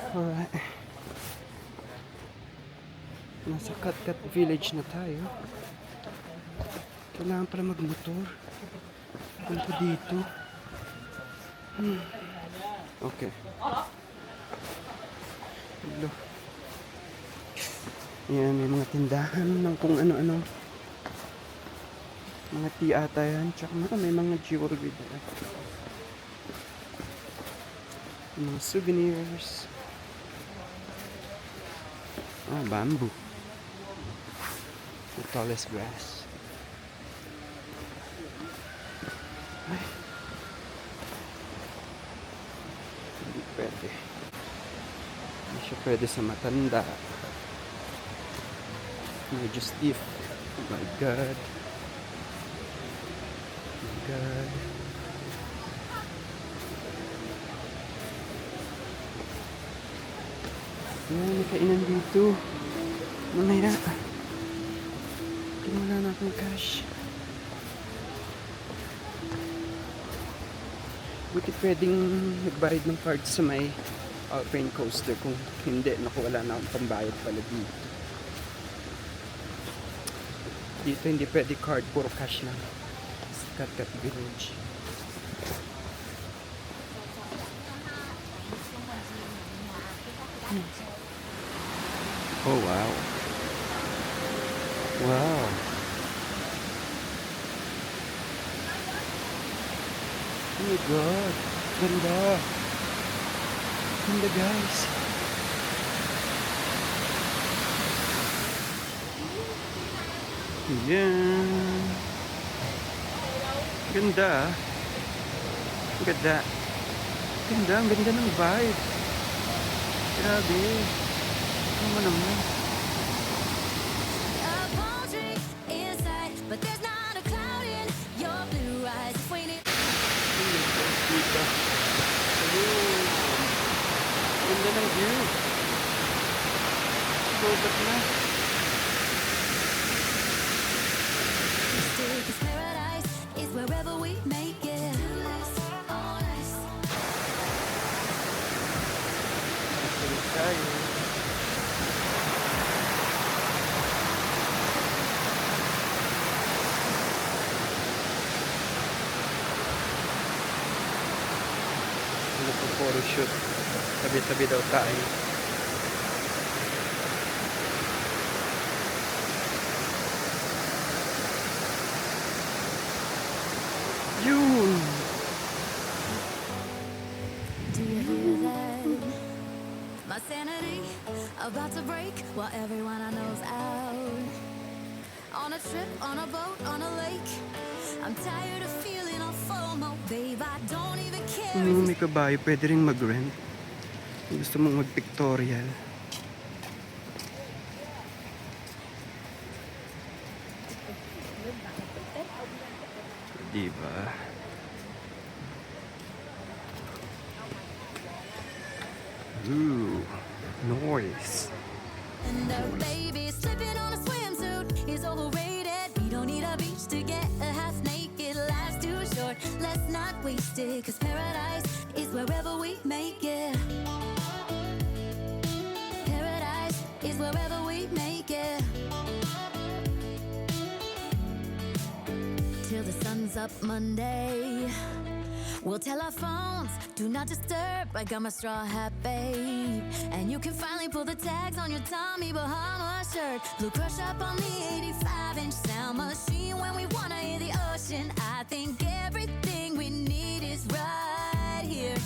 Alright. Nasa Kat Village na tayo. Kailangan pala magmotor. Ano pa dito? Okay. Hello. Yan, may mga tindahan ng kung ano-ano. Mga tea ata yan. Tsaka may mga jewelry dito. Mga souvenirs. Ah, bamboo. The tallest grass. Ay. Hindi pwede. Hindi siya pwede sa matanda. Medyo stiff. Oh my God. Oh my God. Yan, may kainan dito. Mamaya. Wala na akong cash. Buti pwedeng nagbayad ng card sa may Alpine Coaster. Kung hindi, naku, wala na akong pambayad pala dito. Dito hindi pwede card, puro cash lang. Sa Kat Village. Oh wow. Wow. Oh my God. Ganda. Ganda guys. Yan. Ganda. Ganda. Ganda. Ang ganda ng vibe. Grabe. Ano naman. Dito. Ayun. Ganda ng view. Sobat na. Paradise is wherever we make it. Balik tayo. Photoshoot. Tabi-tabi daw tayo. Yun! Do you hear that? My sanity about to break while everyone I know's out. On a trip, on a boat, on a lake. I'm tired of feeling all FOMO, babe. I don't even care. Kung may kabayo, pwede rin mag-rent. Kung gusto mong mag-pictorial. Diba? Ooh, noise. And our baby slipping on a swimsuit is overrated. We don't need a beach to get a half naked. Life's too short, let's not waste it. Cause paradise is wherever we make it. Paradise is wherever we make it. Till the sun's up Monday. We'll tell our phones, do not disturb. I got my straw hat, babe. And you can finally pull the tags on your Tommy Bahama shirt. Blue crush up on the 85-inch sound machine. When we wanna hear the ocean, I think everything we need is right here.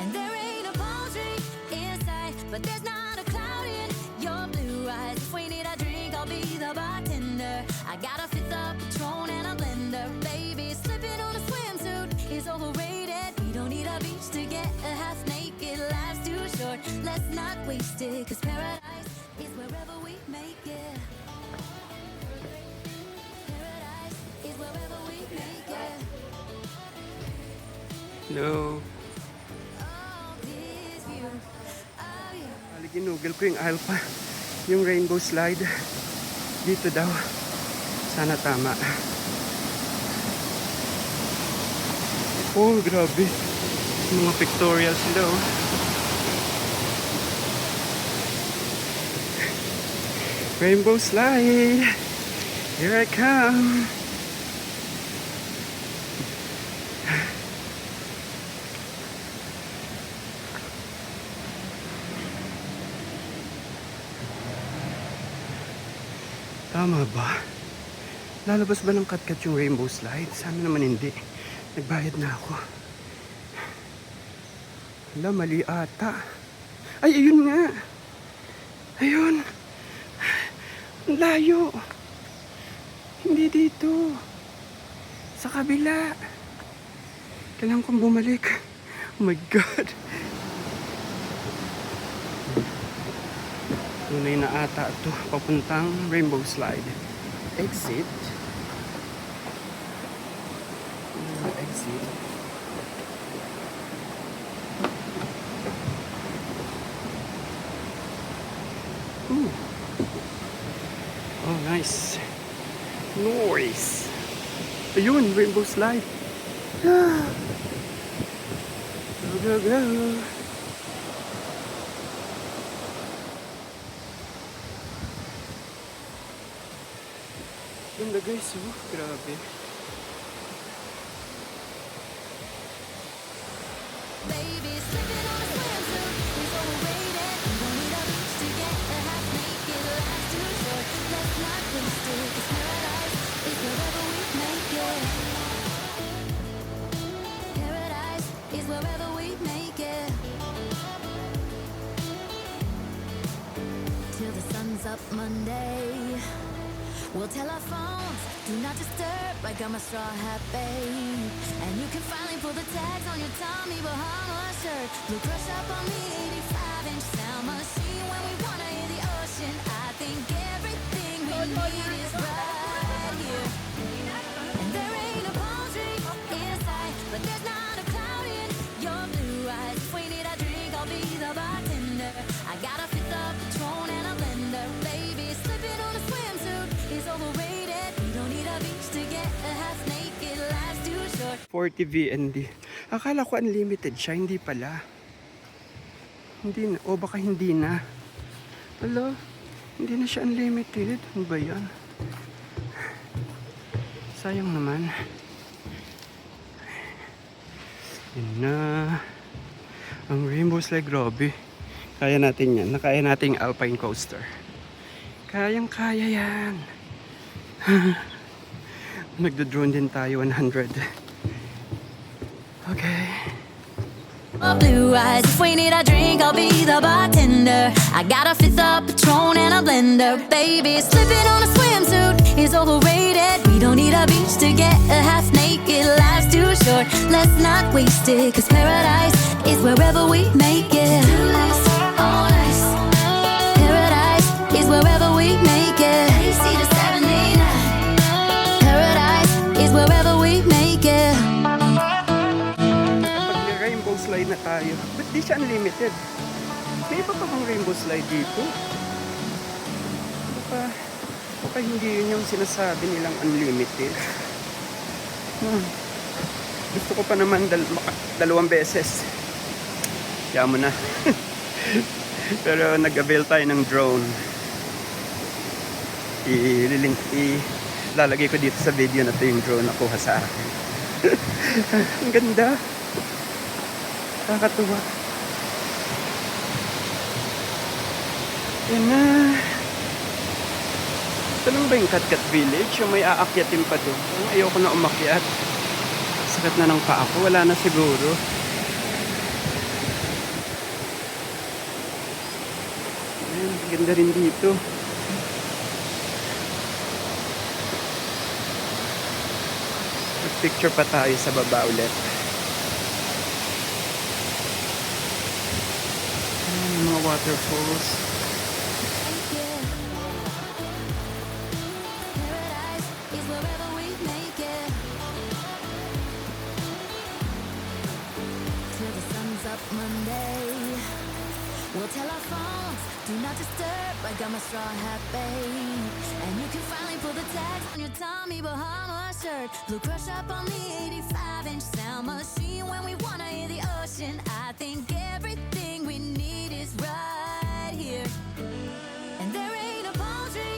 And there ain't a palm tree in sight, but there's not a cloud in your blue eyes. If we need a drink, I'll be the bartender. I got a fifth of Patron and a blender. Baby, slipping on a swimsuit is overrated. We don't need a beach to get a half naked. Life's too short, let's not waste it. Cause paradise is wherever we make it. Paradise is wherever we make it. Hello. Oh, this view of you. Ginugol ko yung alpha. Yung rainbow slide. Dito daw. Sana tama. Oh, grabe. Mga pictorial sila, oh. Rainbow slide. Here I come. Tama ba? Lalabas ba ng kat-kat yung rainbow slide? Sa amin naman hindi. Nagbayad na ako. Wala, mali ata. Ay, ayun nga. Ayun. Ang layo. Hindi dito. Sa kabila. Kailangan kong bumalik. Oh my God. Tunay na ata ito. Papuntang rainbow slide. Exit. Exit. Ooh. Oh, nice. Nice. Ayun, rainbow slide. Ah. Go, go, go. Ganda guys, oh. Grabe. Baby, slipping on a swimsuit is overrated. You don't need a beach to get a half naked. Life's too short. Let's not waste it. 'Cause paradise is wherever we make it. Paradise is wherever we make it. Till the sun's up Monday. We'll tell our phones, do not disturb. I got my straw hat, babe. And you can finally pull the tags on your Tommy Bahama shirt. Blue crush up on the 85-inch sound machine. When we wanna hear the ocean, I think everything we need is right here. And there ain't a palm tree in sight, but there's not a cloud in your blue eyes. If we need a drink, I'll be the bartender. I got a fifth of Patron and a blender. Baby, slipping on a swimsuit is overrated. You don't need a beach to get a half naked. Life's too short. 40 VND. Akala ko unlimited siya, hindi pala. Hindi na, o baka hindi na. Hello? Hindi na siya unlimited. Ano ba yan? Sayang naman. Yan na. Ang rainbow slide, grabe. Kaya natin yan. Nakaya natin yung alpine coaster. Kayang-kaya yan. Nagdo-drone din tayo 100. Okay. Blue eyes. If we need a drink, I'll be the bartender. I got a fifth of Patron and a blender. Baby, slipping on a swimsuit is overrated. We don't need a beach to get a half naked. Life's too short. Let's not waste it. 'Cause paradise is wherever we make it. Oh, nice. Paradise is wherever we make it. AC to 79. Paradise is wherever we make it. Pag rainbow slide na tayo, ba't di siya unlimited? May iba pa bang rainbow slide dito? Baka hindi yun yung sinasabi nilang unlimited. Gusto ko pa naman dalawang beses. Kaya mo na. Pero nag-avail tayo ng drone. Ilalagay ko dito sa video na ito yung drone na kuha sa akin. Ang ganda. Nakakatuwa. Yan na. Ito lang ba yung Kat-Kat Village? Yung may aakyatin pa doon. Ayoko na umakyat. Sakit na ng paa ko. Wala na siguro. Ayan, ganda rin dito. Mag-picture pa tayo sa baba ulit. Ayan, yung mga waterfalls. Paradise is wherever we make it. Till the sun's up Monday. We'll tell our phones, do not disturb. I got my straw hat, babe. And you can finally pull the tags on your Tommy Bahama shirt. Blue crush up on the 85-inch sound machine. When we wanna hear the ocean, I think everything we need is right here. And there ain't a palm tree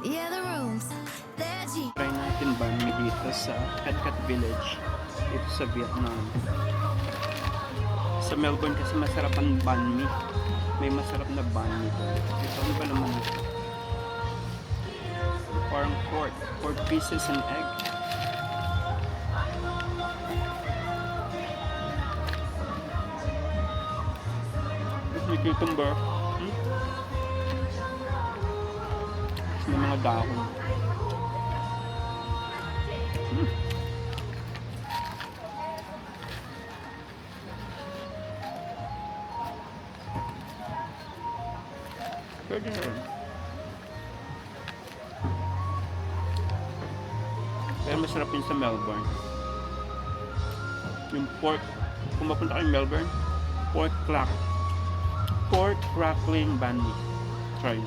Yeah, the rooms, they're cheap. Try natin banh mi dito sa Cat Village. Dito sa Vietnam. Sa Melbourne kasi masarap ang banh mi. May masarap na banh mi doon. Ito ano ba naman? Parang pork pieces and egg. May cucumber. May mga dahon. Pwede na rin. Pero masarap yun sa Melbourne. Yung pork, kung mapunta kayo Melbourne, pork crackling banh mi. Try it.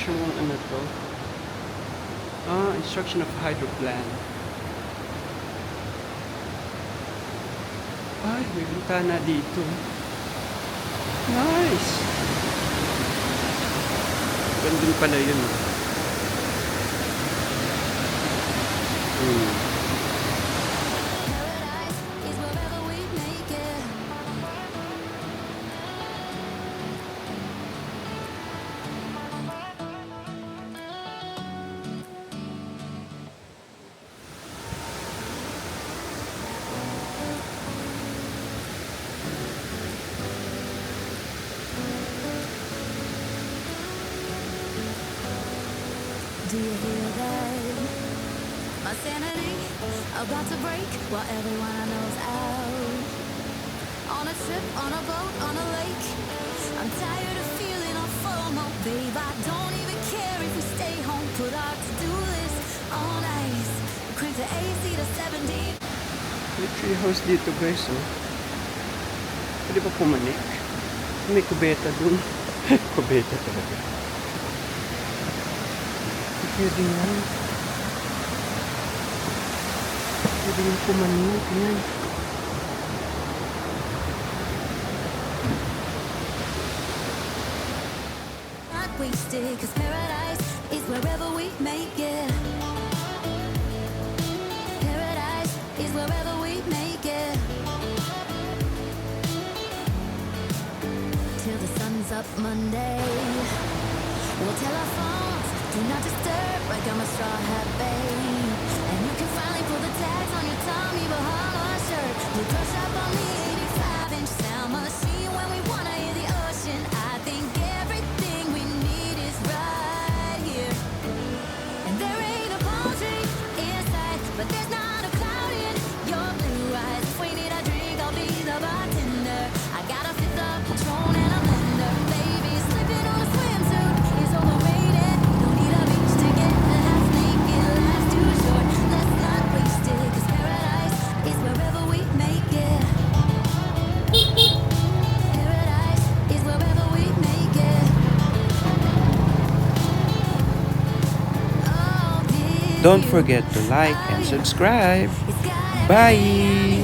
Ano to? Instruction of hydroplan. Ay, may bintana dito. Nice! Gandun pala yun. Do you hear that? My sanity about to break while everyone I know's out. On a trip, on a boat, on a lake. I'm tired of feeling all FOMO, babe. I don't even care if we stay home. Put our to-do list on ice. Crank the AC to 70. May tree house dito guys, oh. Pwede pa pumanik? May kubeta dun. Kubeta talaga. Pwede yan. Pwede yung pumanik. Yan. Not wasted, 'cause paradise is wherever we make it. Paradise is wherever we make it. Till the sun's up Monday. We'll tell our phones, do not disturb, like I'm a straw hat, babe. Don't forget to like and subscribe. Bye!